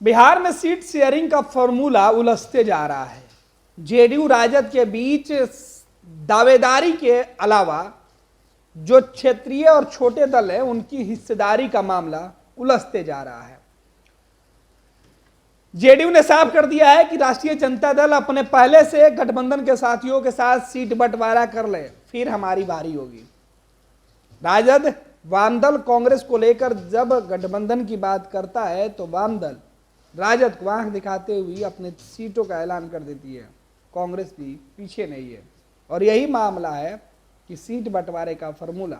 बिहार में seat sharing का formula उलझते जा रहा है। जेडीयू राजद के बीच दावेदारी के अलावा जो क्षेत्रीय और छोटे दल हैं उनकी हिस्सेदारी का मामला उलझते जा रहा है। जेडीयू ने साफ कर दिया है कि राष्ट्रीय जनता दल अपने पहले से गठबंधन के साथियों के साथ सीट बंटवारा कर ले, फिर हमारी बारी होगी। राजद वामदल कांग्रेस को लेकर जब गठबंधन की बात करता है तो वामदल राजद को आंख दिखाते हुए अपने सीटों का ऐलान कर देती है। कांग्रेस भी पीछे नहीं है और यही मामला है कि सीट बंटवारे का फॉर्मूला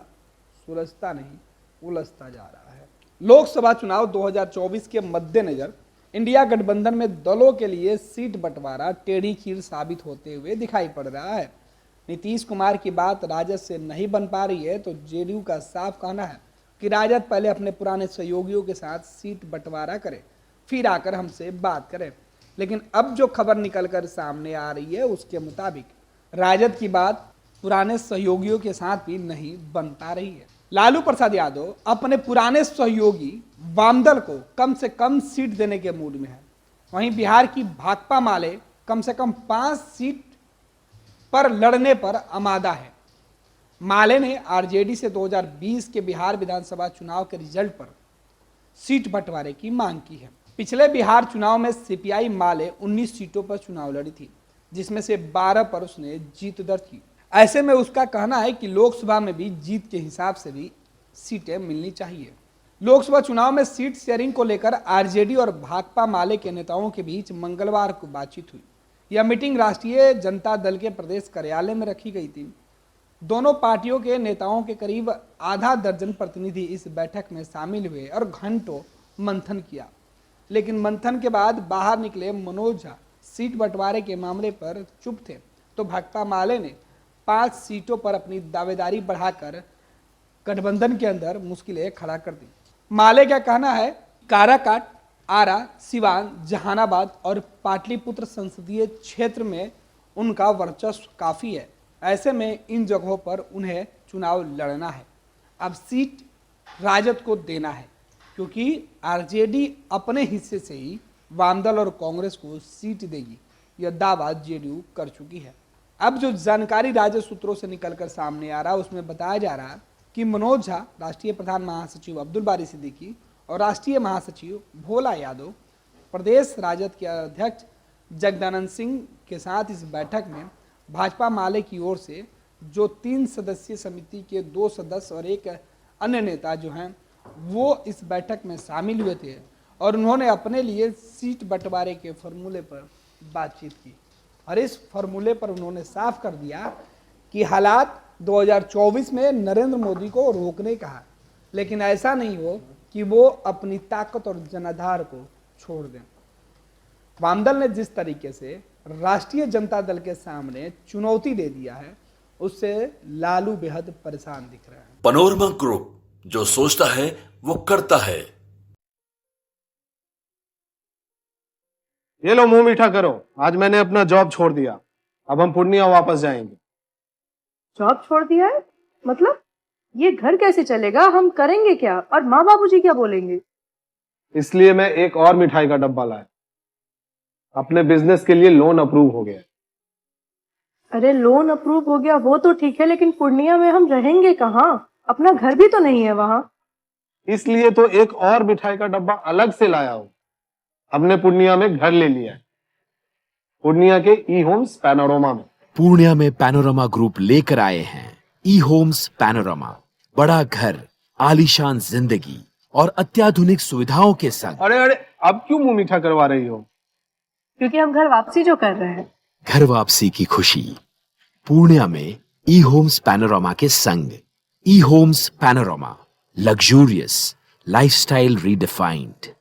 सुलझता नहीं, उलझता जा रहा है। लोकसभा चुनाव 2024 के मद्देनजर इंडिया गठबंधन में दलों के लिए सीट बंटवारा टेढ़ी खीर साबित होते हुए दिखाई पड़ रहा है। नीतीश कुमार की बात राजद से नहीं बन पा रही है तो जेडीयू का साफ कहना है कि राजद पहले अपने पुराने सहयोगियों के साथ सीट बंटवारा करे, फिर आकर हमसे बात करे। लेकिन अब जो खबर निकलकर सामने आ रही है उसके मुताबिक राजद की बात पुराने सहयोगियों के साथ भी नहीं बन पा रही है। लालू प्रसाद यादव अपने पुराने सहयोगी वामदल को कम से कम सीट देने के मूड में है। वहीं बिहार की भाकपा माले कम से कम 5 सीट पर लड़ने पर आमादा है। माले ने आरजेडी से 2020 के बिहार विधानसभा चुनाव के रिजल्ट पर सीट बंटवारे की मांग की है। पिछले बिहार चुनाव में सीपीआई माले 19 सीटों पर चुनाव लड़ी थी, जिसमें से 12 पर उसने जीत दर्ज की। ऐसे में उसका कहना है कि लोकसभा में भी जीत के हिसाब से भी सीटें मिलनी चाहिए। लोकसभा चुनाव में सीट शेयरिंग को लेकर आरजेडी और भाकपा माले के नेताओं के बीच मंगलवार को बातचीत हुई। यह मीटिंग राष्ट्रीय जनता दल के प्रदेश कार्यालय में रखी गई थी। दोनों पार्टियों के नेताओं के करीब आधा दर्जन प्रतिनिधि इस बैठक में शामिल हुए और घंटों मंथन किया। लेकिन मंथन के बाद बाहर निकले मनोज झा सीट बंटवारे के मामले पर चुप थे, तो भाकपा माले ने 5 सीटों पर अपनी दावेदारी बढ़ाकर गठबंधन के अंदर मुश्किलें खड़ा कर दी। माले का कहना है काराकाट, आरा, सिवान, जहानाबाद और पाटलिपुत्र संसदीय क्षेत्र में उनका वर्चस्व काफ़ी है। ऐसे में इन जगहों पर उन्हें चुनाव लड़ना है। अब सीट राजद को देना है क्योंकि आरजेडी अपने हिस्से से ही वामदल और कांग्रेस को सीट देगी, यह दावा जेडीयू कर चुकी है। अब जो जानकारी राजद सूत्रों से निकलकर सामने आ रहा है उसमें बताया जा रहा है कि मनोज झा, राष्ट्रीय प्रधान महासचिव अब्दुल बारी सिद्दीकी और राष्ट्रीय महासचिव भोला यादव प्रदेश राजद के अध्यक्ष जगदानंद सिंह के साथ इस बैठक में भाजपा माले की ओर से जो 3 सदस्यीय समिति के 2 सदस्य और एक अन्य नेता जो हैं वो इस बैठक में शामिल हुए थे और उन्होंने अपने लिए सीट बंटवारे के फॉर्मूले पर बातचीत की। और इस फॉर्मूले पर उन्होंने साफ कर दिया कि हालात 2024 में नरेंद्र मोदी को रोकने कहा, लेकिन ऐसा नहीं हो कि वो अपनी ताकत और जनाधार को छोड़ दें। वामदल ने जिस तरीके से राष्ट्रीय जनता दल के सामने चुनौती दे दिया है उससे लालू बेहद परेशान दिख रहे हैं। पैनोरमा ग्रुप, जो सोचता है वो करता है। ये लो मुंह मीठा करो, आज मैंने अपना जॉब छोड़ दिया, अब हम पूर्णिया वापस जाएंगे। जॉब छोड़ दिया है? मतलब ये घर कैसे चलेगा? हम करेंगे क्या? और माँ बाबूजी क्या बोलेंगे? इसलिए मैं एक और मिठाई का डब्बा लाया। अपने बिजनेस के लिए लोन अप्रूव हो गया। अरे लोन अप्रूव हो गया वो तो ठीक है, लेकिन पूर्णिया में हम रहेंगे कहाँ? अपना घर भी तो नहीं है वहाँ। इसलिए तो एक और मिठाई का डब्बा अलग से लाया हूँ। हमने पूर्णिया में घर ले लिया है, पूर्णिया के ई होम्स पैनोरमा में। पूर्णिया में पैनोरमा ग्रुप लेकर आए हैं ई होम्स पैनोरमा। बड़ा घर, आलीशान जिंदगी और अत्याधुनिक सुविधाओं के संग। अरे अब क्यों मुंह मीठा करवा रही हो? क्योंकि हम घर वापसी जो कर रहे हैं। घर वापसी की खुशी पूर्णिया में ई होम्स पैनोरमा के संग। ई homes panorama, luxurious lifestyle redefined.